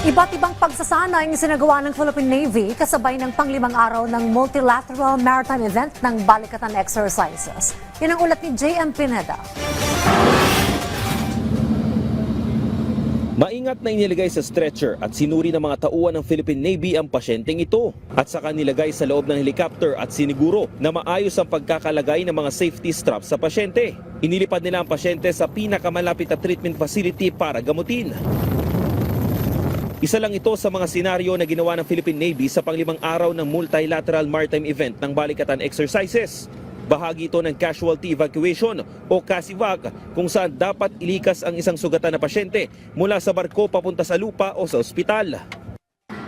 Iba't ibang pagsasana ang isinagawa ng Philippine Navy kasabay ng panglimang araw ng multilateral maritime event ng Balikatan Exercises. Yan ang ulat ni J.M. Pineda. Maingat na inilagay sa stretcher at sinuri ng mga tauhan ng Philippine Navy ang pasyenteng ito. At saka nilagay sa loob ng helicopter at siniguro na maayos ang pagkakalagay ng mga safety straps sa pasyente. Inilipad nila ang pasyente sa pinakamalapit na treatment facility para gamutin. Isa lang ito sa mga senaryo na ginawa ng Philippine Navy sa panglimang araw ng multilateral maritime event ng Balikatan Exercises. Bahagi ito ng casualty evacuation o CASEVAC kung saan dapat ilikas ang isang sugatan na pasyente mula sa barko papunta sa lupa o sa ospital.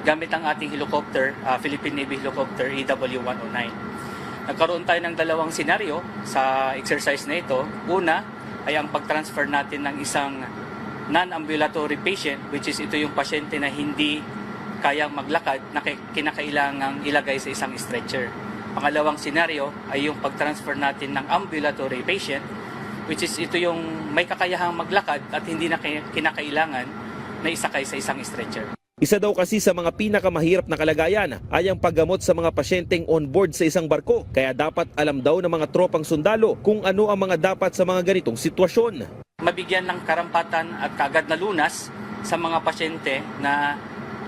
Gamit ang ating helicopter, Philippine Navy helicopter EW-109. Nagkaroon tayo ng dalawang senaryo sa exercise na ito. Una ay ang pag-transfer natin ng isang non-ambulatory patient, which is ito yung pasyente na hindi kayang maglakad na kinakailangang ilagay sa isang stretcher. Pangalawang senaryo ay yung pag-transfer natin ng ambulatory patient, which is ito yung may kakayahang maglakad at hindi na kinakailangan na isakay sa isang stretcher. Isa daw kasi sa mga pinakamahirap na kalagayan ay ang paggamot sa mga pasyenteng on board sa isang barko. Kaya dapat alam daw ng mga tropang sundalo kung ano ang mga dapat sa mga ganitong sitwasyon. Mabigyan ng karampatan at kaagad na lunas sa mga pasyente na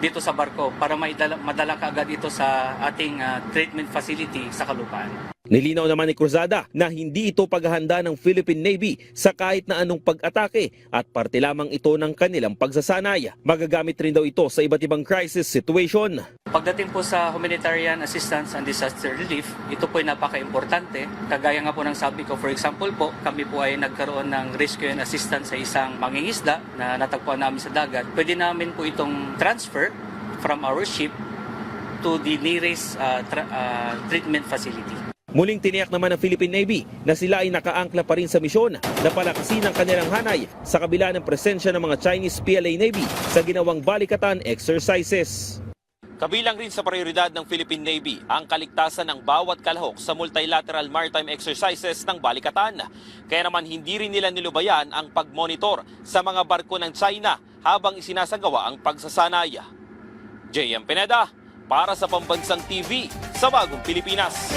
dito sa barko para madala kaagad ito sa ating treatment facility sa kalupaan. Nilinaw naman ni Cruzada na hindi ito paghahanda ng Philippine Navy sa kahit na anong pag-atake at parte lamang ito ng kanilang pagsasanay. Magagamit rin daw ito sa iba't ibang crisis situation. Pagdating po sa humanitarian assistance and disaster relief, ito po ay napaka-importante. Kagaya nga po ng sabi ko, for example po, kami po ay nagkaroon ng rescue and assistance sa isang mangingisda na natagpuan namin sa dagat. Pwede namin po itong transfer from our ship to the nearest treatment facility. Muling tiniyak naman ng Philippine Navy na sila ay nakaangkla pa rin sa misyon na palakasin ang kanilang hanay sa kabila ng presensya ng mga Chinese PLA Navy sa ginawang Balikatan Exercises. Kabilang rin sa prioridad ng Philippine Navy ang kaligtasan ng bawat kalahok sa multilateral maritime exercises ng Balikatan. Kaya naman hindi rin nila nilubayan ang pagmonitor sa mga barko ng China habang isinasagawa ang pagsasanay. J.M. Pineda para sa Pambansang TV sa Bagong Pilipinas.